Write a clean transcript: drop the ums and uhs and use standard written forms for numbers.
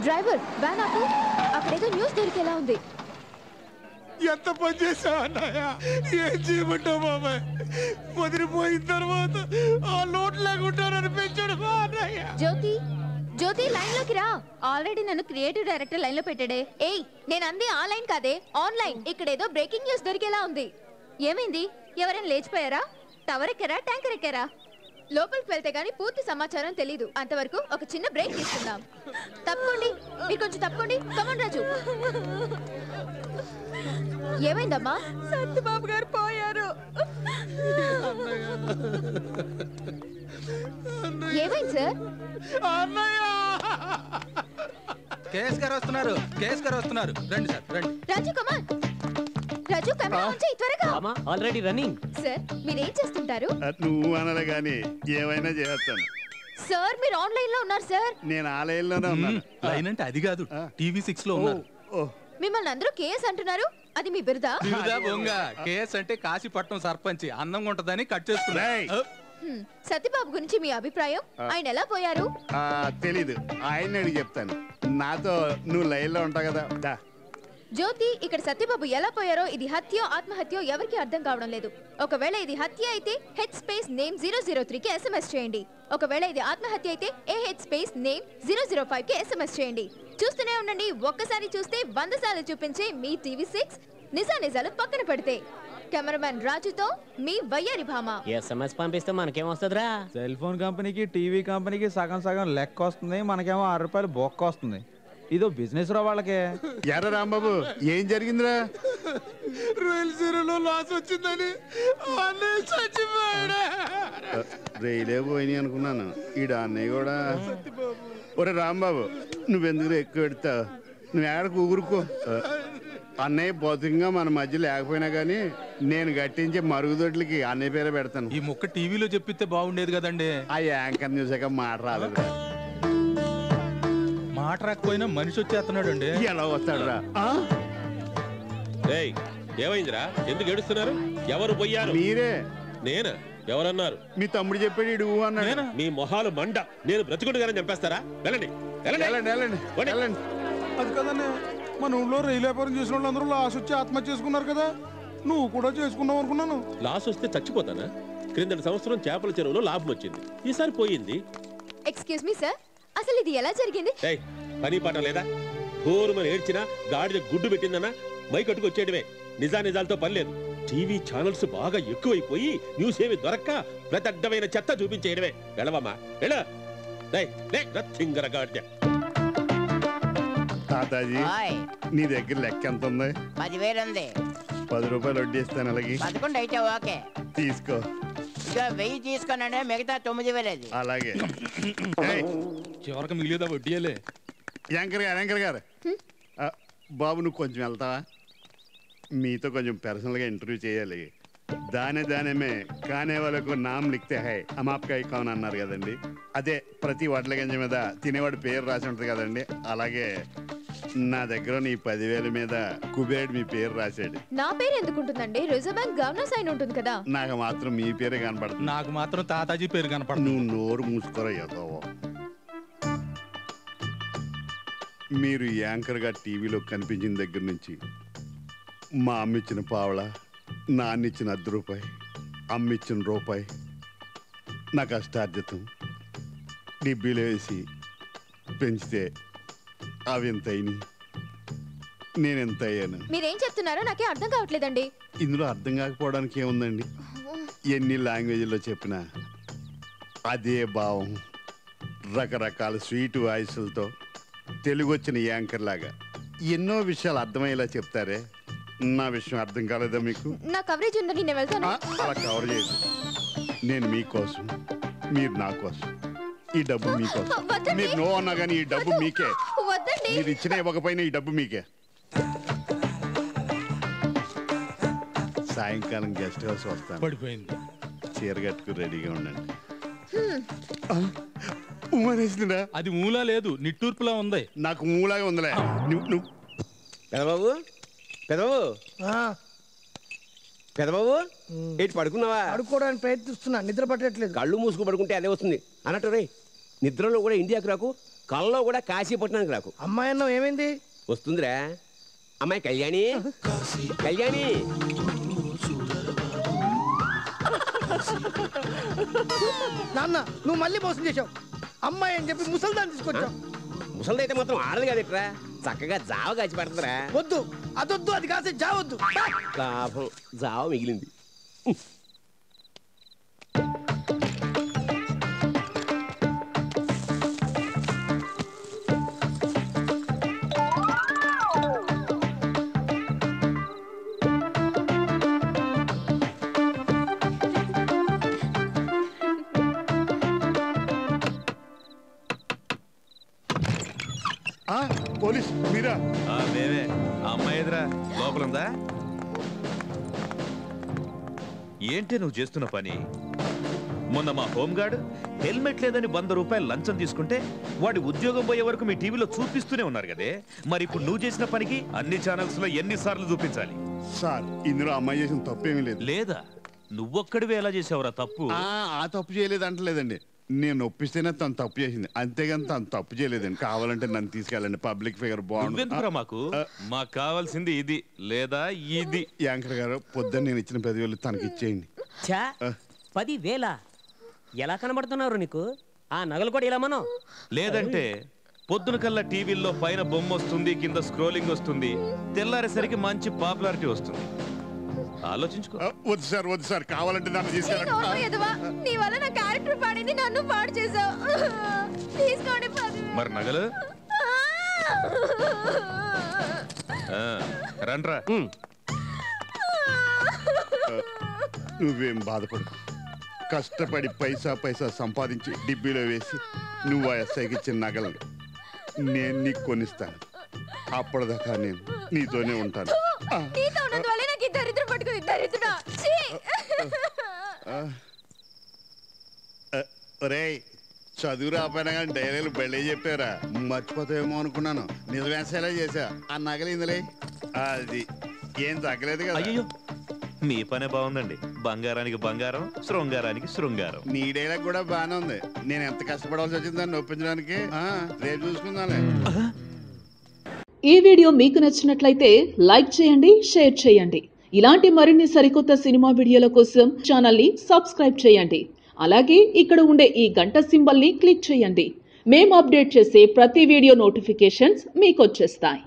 Driver van ఆపు. అక్కడేదో news దొరికేలా ఉంది. ఎంత పని చేసావు అన్నయ్య, ఏం చేయమంటావు బాబాయ్. వదిలిపోయిన తర్వాత ఆ లోటు లేకుంటారని పెంచాడు మా అన్నయ్య. జ్యోతి లైన్ లోకి రా. ఆల్రెడీ నన్ను క్రియేటివ్ డైరెక్టర్ లైన్ లో పెట్టాడే. ఏయ్, నేను అంది ఆన్లైన్ కాదే, ఆన్లైన్. ఇక్కడేదో బ్రేకింగ్ న్యూస్ దొరికేలా ఉంది. ఏమైంది? ఎవరైనా లేచిపోయారా? టవర్ ఎక్కారా? ట్యాంకర్ ఎక్కారా? లోపలికి వెళ్తే గానీ పూర్తి సమాచారం తెలీదు. అంతవరకు ఒక చిన్న బ్రేక్ తీసుకుందాం. తప్పుకోండి, మీరు కొంచెం తప్పుకోండి. కమన్ రాజు. ఏమైందమ్మా? సత్యబాబు గారు పోయారు. ఏమైంది సార్? కేఎస్ గారు వస్తున్నారు. రండి సార్, రండి. రాజు కమాన్. రాజు కెమెరా ఆన్ చేయి త్వరగా. Already running. సార్ మీరేం చేస్తుంటారు? నువ్వు అనలే గాని ఏమైనా చేస్తాను సార్. మీరు ఆన్లైన్ లో ఉన్నారు సార్. నేను ఆ లైన్లోనే ఉన్నాను. లైన్ అంటే అది కాదు, టీవీ 6 లో ఉన్నారు. మిమ్మల్ని అందరూ కేఎస్ అంటున్నారు. అది మీ బిరుదా? కేఎస్ అంటే కాశీపట్నం సర్పంచ్. అందంగా ఉంటదని కట్ చేసుకున్నా. సత్యబాబు గురించి మీ అభిప్రాయం? ఆయన ఎలా పోయారు? తెలీదు, ఆయన అడిగి చెప్తాను. నాతో నువ్వు లైన్లో ఉంటావు కదా. జ్యోతి, ఇక్కడ సత్యబాబు ఎలా పోయారో ఇది హత్యో ఆత్మహత్యో ఎవరికి అర్థం కావడం లేదు. ఒకవేళ ఇది హత్య అయితే HSPACE-NAME 003కి SMS చేయండి. ఒకవేళ ఇది ఆత్మహత్య అయితే AH-NAME 005కి SMS చేయండి. చూస్తూనే ఉండండి. ఒక్కసారి చూస్తే 100 సార్లు చూపించే మీ TV6 నిజాలు పక్కన పెడితే. కెమెరామెన్ రాజుతో మీ వయ్యారి భామ. SMS పంపిస్తే మనకేం వస్తుందిరా? సెల్ ఫోన్ కంపెనీకి టీవీ కంపెనీకి సగం లెక్క వస్తుంది, మనకేమో 6 రూపాయలు బొక్క వస్తుంది. ఇదో బిజినెస్ రా వాళ్ళకే. ఎర్ర రాంబాబు, ఏం జరిగిందిరా? రైలు లాస్ వచ్చిందని రైలే పోయినాయి అనుకున్నాను. ఈడ అన్నయ్య కూడా. ఒరే రాంబాబు, నువ్వెందుకు ఎక్కువ పెడతావు? నువ్వు ఏడకు ఊరుకో. అన్నయ్య భౌతికంగా మన మధ్య లేకపోయినా గానీ నేను గట్టించే మరుగుదొడ్లకి అన్నయ్య పేరే పెడతాను. ఈ ముక్క టీవీలో చెప్పితే బాగుండేది కదండి. ఆ యాంకర్ చూసాక మాట రాలేదు. మాట రాకపోయినా మనిషి వచ్చేస్తున్నాడు అండి. ఎలా వస్తాడు రా? ఏమైందిరా? ఎందుకు ఏడుస్తున్నారు? ఎవరు పోయారు? మీరే. నేనా? ఎవరన్నారు? మీ తమ్ముడు చెప్పాడు. ఇడు అన్నాడు. మీ మొహాలు మండ. నేను బ్రతికుండగానే చంపేస్తారా? వెళ్ళండి. అది కదనే, మన ఊళ్ళో రైలు వ్యాపారం చేసిన వాళ్ళందరూ లాస్ వచ్చి ఆత్మహత్య చేసుకున్నారు కదా. నువ్వు కూడా చేసుకున్నావు అనుకున్నాను. లాస్ వస్తే చచ్చిపోతానా? క్రిందటి సంవత్సరం చేపల చెరువులో లాభం వచ్చింది, ఈసారి పోయింది. ఎక్స్క్యూజ్ మీ సార్, అసలు ఇది ఎలా జరిగింది? పని పాట లేదా? ఘోరుమని ఏడ్చినా గాడిద గుడ్డు పెట్టిందన్నా మైకట్టుకు వచ్చేయడమే. నిజాలతో పని లేదు. టీవీ ఛానల్స్ బాగా ఎక్కువైపోయి న్యూస్ ఏమి దొరక్క ప్రతి అడ్డమైన చెత్త చూపించేయడమే. వెళ్ళవమ్మా, వెళ్ళ. తాతాజీ, నీ దగ్గర లెక్క ఎంత ఉంది? 10,000 ఉంది. 10 రూపాయలు వడ్డీస్తాను. అలాగే 11 అయితే ఓకే. తీసుకో. 1000 తీసుకోనండి, మిగతా 9,000. అలాగే. చివరికి మిగిలేదా వడ్డీయలే. యాంకర్ గారు బాబు, నువ్వు కొంచెం వెళ్తావా? మీతో కొంచెం పర్సనల్గా ఇంటర్వ్యూ చేయాలి. దానే కానే వాళ్ళకు నామ్ లిఖతే హై హమ్ ఆప్కా కౌన్ అన్నారు కదండి. అదే ప్రతి వడ్ల గంజ మీద తినేవాడి పేరు రాసి ఉంటుంది కదండి. అలాగే నా దగ్గర నీ 10,000 మీద కుబేర్ మీ పేరు రాశాడు. నా పేరు ఎందుకు ఉంటుందండి? రిజర్వ్ బ్యాంక్ గవర్నర్ సైన్ ఉంటుంది కదా. నాకు మాత్రం మీ పేరే కనపడుతుంది. నాకు మాత్రం తాతాజీ పేరు కనపడుతుంది. నువ్వు నోరు మూసుకోరయ్యావు. మీరు యాంకర్గా టీవీలో కనిపించిన దగ్గర నుంచి మా అమ్మిచ్చిన పావళ, నాన్నిచ్చిన ₹1, అమ్మిచ్చిన రూపాయి, నా కష్టార్జితం డిబ్బీలో వేసి పెంచితే అవి ఎంత అయినాయి, నేనెంత అయ్యాను. మీరేం చెప్తున్నారో నాకే అర్థం కావట్లేదండి. ఇందులో అర్థం కాకపోవడానికి ఏముందండి? ఎన్ని లాంగ్వేజ్లో చెప్పినా అదే భావం, రకరకాల స్వీట్ వాయిస్లతో తెలుగు వచ్చిన యాంకర్ లాగా ఎన్నో విషయాలు అర్థమయ్యేలా చెప్తారే. నా విషయం అర్థం కాలేదా మీకు? నా కవరేజ్ ఉందని నేను వెళ్తాను. అలా కవర్ చేయదు. నేను మీకోసం, మీరు నా కోసం. ఈ డబ్బు మీకోసం. మీరు నో అన్నా కానీ ఈ డబ్బు మీకే. మీరు ఇచ్చిన ఇవ్వకపోయినా ఈ డబ్బు మీకే. సాయంకాలం గెస్ట్ హౌస్ వస్తాను. పడిపోయింది. చీర కట్టుకు రెడీగా ఉండండి. అది మూలా లేదు, నిట్టూర్పులా ఉంది. నాకు మూలాగా ఉందిలే. పెదబాబు, పెదబాబు, ఏంటి పడుకున్నావా? పడుకోవడానికి ప్రయత్నిస్తున్నా, నిద్ర పట్టట్లేదు. కళ్ళు మూసుకు పడుకుంటే అదే వస్తుంది అన్నట్టు. రే, నిద్రలో కూడా ఇండియాకి రాకు, కళ్ళలో కూడా కాశీపట్నానికి రాకు. అమ్మాయి అన్నం ఏమైంది? వస్తుందిరా. అమ్మాయి కళ్యాణి, కళ్యాణి. నాన్న నువ్వు మళ్ళీ మోసం చేశావు. అమ్మాయి అని చెప్పి ముసల్దాన్ని తీసుకొచ్చావు. ముసలిదైతే మాత్రం ఆడదు కదట్రా, చక్కగా జావ కాచి పెడతారా. వద్దు, అదొద్దు, అది కాసే జావద్దు. లాభం జావ మిగిలింది. పోలీస్ మీరా? మేమే. అమ్మాయి ఎదురా లోపలుందా? ఏంటి నువ్వు చేస్తున్న పని? మొన్న మా హోంగార్డ్ హెల్మెట్ లేదని 100 రూపాయలు లంచం తీసుకుంటే వాడి ఉద్యోగం పోయే వరకు మీ టీవీలో చూపిస్తూనే ఉన్నారు కదే. మరి ఇప్పుడు నువ్వు చేసిన పనికి అన్ని ఛానల్స్ లో ఎన్నిసార్లు చూపించాలి? సార్ ఇందులో అమ్మాయి చేసిన తప్పేమీ లేదు. లేదా నువ్వొక్కడివే ఎలా చేసావురా తప్పు? ఆ తప్పు చేయలేదు అంటలేదండి. నేను ఒప్పిస్తేనే తను తప్పు చేసింది, అంతేగాని తను తప్పు చేయలేదండి. కావాలంటే నన్ను తీసుకెళ్ళండి, పబ్లిక్ ఫిగర్ బాగుంటుంది. మాకు కావాల్సింది ఇది లేదా ఇది. యాంకర్ గారు పొద్దున్న నేను ఇచ్చిన 10,000 తనకి ఇచ్చేయండి. 10,000 ఎలా కనబడుతున్నారు నీకు? ఆ నగలు కూడా ఇలా మనం. లేదంటే పొద్దున కల్లా టీవీల్లో పైన బొమ్మ వస్తుంది, కింద స్క్రోలింగ్ వస్తుంది, తెల్లారేసరికి మంచి పాపులారిటీ వస్తుంది. ఆలోచించుకో. వద్దు సార్, వద్దు సార్, కావాలంటే నన్ను తీసుకెళ్ళండి. నీ వల్ల నా క్యారెక్టర్ పాడింది, నన్ను పాడు చేసావు. తీసుకోండి. మరి నగలు రండ్రా. నువ్వేం బాధపడు. కష్టపడి పైసా సంపాదించి డిబ్బీలో వేసి నువ్వు ఆ ఎస్ఐకి ఇచ్చిన నగలను నేను నీకు కొనిస్తాను. అప్పటిదాకా నేను నీతోనే ఉంటాను. ఒరేయ్, చదువు రాపోయినా కానీ డైరీలు బళ్ళే చెప్పారా? మర్చిపోతావేమో అనుకున్నాను. నిజమేసేలా చేసా. ఆ నగలు ఇందులే. అది ఏం తగ్గలేదు కదా? అయ్యో, మీ పనే బాగుందండి. బంగారానికి బంగారం, శృంగారానికి శృంగారం. నీ డైలాగ్ కూడా బాగానే ఉంది. నేను ఎంత కష్టపడాల్సి వచ్చింది దాన్ని ఒప్పించడానికి. రేపు చూసుకుందాలే. ఈ వీడియో మీకు నచ్చినట్లయితే లైక్ చేయండి, షేర్ చేయండి. ఇలాంటి మరిన్ని సరికొత్త సినిమా వీడియోల కోసం ఛానల్ని సబ్స్క్రైబ్ చేయండి. అలాగే ఇక్కడ ఉండే ఈ గంట సింబల్ని క్లిక్ చేయండి. మేము అప్డేట్ చేసే ప్రతి వీడియో నోటిఫికేషన్స్ మీకు వచ్చేస్తాయి.